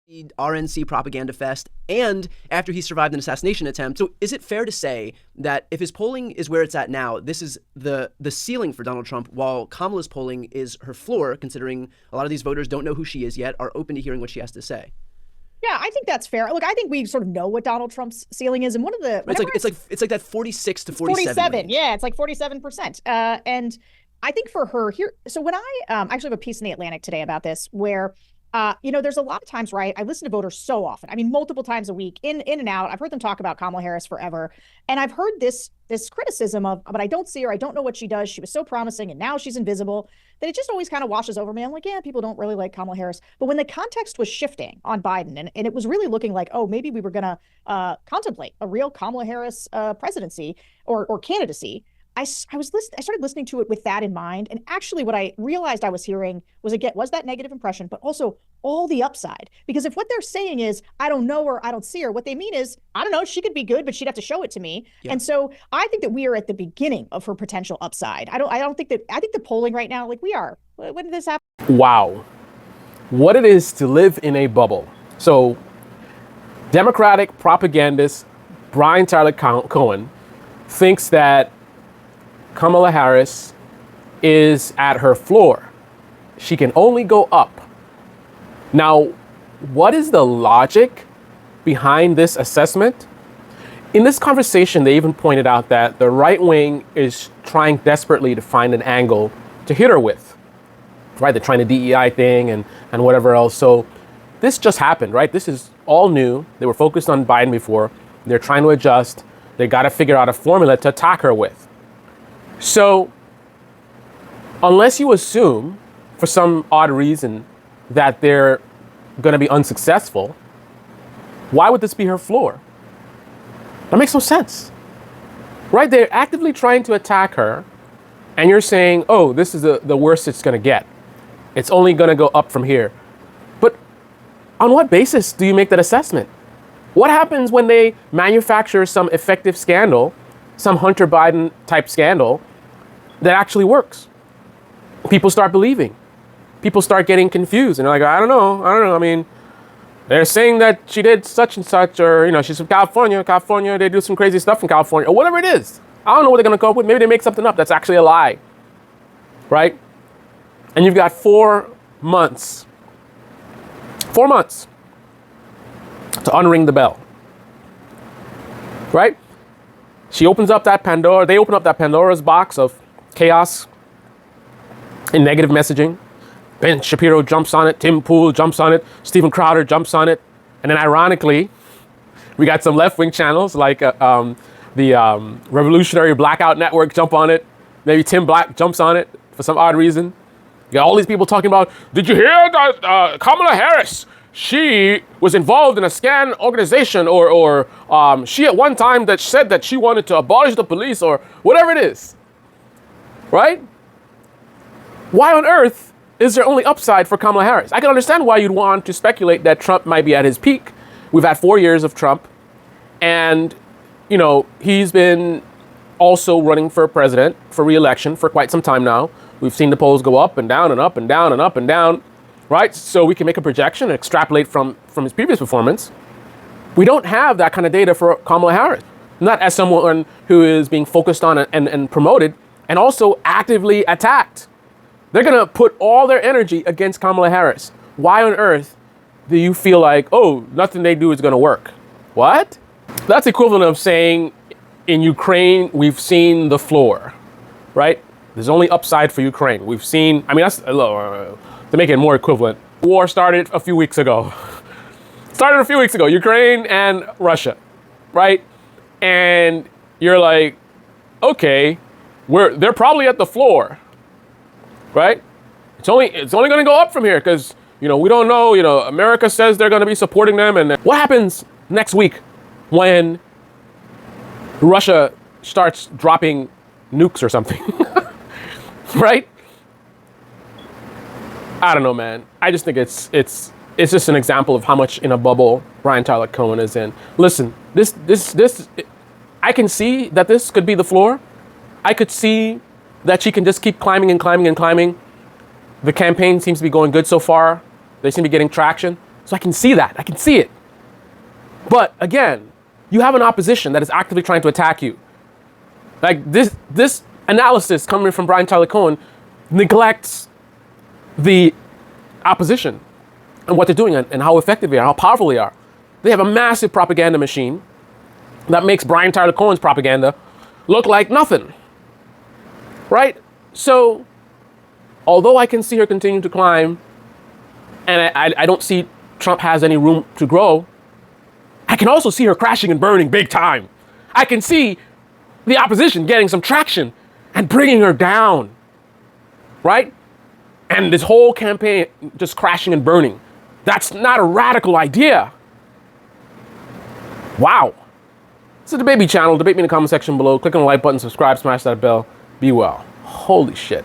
the RNC propaganda fest, and after he survived an assassination attempt. So is it fair to say that if his polling is where it's at now, this is the ceiling for Donald Trump, while Kamala's polling is her floor, considering a lot of these voters don't know who she is yet, are open to hearing what she has to say? Yeah, I think that's fair. Look, I think we sort of know what Donald Trump's ceiling is, and one of the it's like that 46 to 47. 47, yeah, it's like 47%. And I think for her here, so when I actually have a piece in the Atlantic today about this, where there's a lot of times, right? I listen to voters so often. I mean, multiple times a week, in and out. I've heard them talk about Kamala Harris forever, and I've heard this criticism of, but I don't see her. I don't know what she does. She was so promising, and now she's invisible. That it just always kind of washes over me. I'm like, yeah, people don't really like Kamala Harris. But when the context was shifting on Biden, and it was really looking like, oh, maybe we were going to contemplate a real Kamala Harris presidency or candidacy. I started listening to it with that in mind. And actually what I realized I was hearing was that negative impression, but also all the upside. Because if what they're saying is, I don't know her, I don't see her, what they mean is, I don't know, she could be good, but she'd have to show it to me. Yeah. And so I think that we are at the beginning of her potential upside. I think the polling right now, like we are. When did this happen? Wow. What it is to live in a bubble. So Democratic propagandist Tyler Cohen thinks that Kamala Harris is at her floor. She can only go up. Now, what is the logic behind this assessment? In this conversation, they even pointed out that the right wing is trying desperately to find an angle to hit her with, right? They're trying the DEI thing and whatever else. So this just happened, right? This is all new. They were focused on Biden before. They're trying to adjust. They got to figure out a formula to attack her with. So, unless you assume, for some odd reason, that they're going to be unsuccessful, why would this be her floor? That makes no sense. Right? They're actively trying to attack her, and you're saying, oh, this is the worst it's going to get. It's only going to go up from here. But on what basis do you make that assessment? What happens when they manufacture some effective scandal, some Hunter Biden type scandal, that actually works? People start believing. People start getting confused. And they're like, I don't know. I mean, they're saying that she did such and such, or, she's from California. They do some crazy stuff in California, or whatever it is. I don't know what they're going to come up with. Maybe they make something up that's actually a lie. Right? And you've got 4 months. 4 months to unring the bell. Right? They open up that Pandora's box of chaos and negative messaging. Ben Shapiro jumps on it. Tim Pool jumps on it. Steven Crowder jumps on it. And then ironically, we got some left-wing channels like the Revolutionary Blackout Network jump on it. Maybe Tim Black jumps on it for some odd reason. You got all these people talking about, did you hear that Kamala Harris, she was involved in a scan organization, or she at one time that said that she wanted to abolish the police, or whatever it is. Right? Why on earth is there only upside for Kamala Harris? I can understand why you'd want to speculate that Trump might be at his peak. We've had 4 years of Trump, and, he's been also running for president, for re-election for quite some time now. We've seen the polls go up and down and up and down and up and down, right? So we can make a projection and extrapolate from his previous performance. We don't have that kind of data for Kamala Harris. Not as someone who is being focused on and promoted, and also actively attacked. They're going to put all their energy against Kamala Harris. Why on earth do you feel like, oh, nothing they do is going to work? What? That's equivalent of saying in Ukraine, we've seen the floor, right? There's only upside for Ukraine. We've seen, that's, to make it more equivalent, war started a few weeks ago. Ukraine and Russia, right? And you're like, okay, they're probably at the floor, right? It's only going to go up from here because, we don't know, America says they're going to be supporting them. And what happens next week when Russia starts dropping nukes or something, right? I don't know, man. I just think it's just an example of how much in a bubble Tyler Cohen is in. Listen, this, I can see that this could be the floor. I could see that she can just keep climbing and climbing and climbing. The campaign seems to be going good so far. They seem to be getting traction. So I can see that. I can see it. But again, you have an opposition that is actively trying to attack you. Like this analysis coming from Brian Tyler Cohen neglects the opposition and what they're doing and how effective they are, how powerful they are. They have a massive propaganda machine that makes Brian Tyler Cohen's propaganda look like nothing. Right? So, although I can see her continue to climb, and I don't see Trump has any room to grow, I can also see her crashing and burning big time. I can see the opposition getting some traction and bringing her down. Right? And this whole campaign just crashing and burning. That's not a radical idea. Wow. This is the Debate Me channel. Debate me in the comment section below. Click on the like button, subscribe, smash that bell. Be well. Holy shit.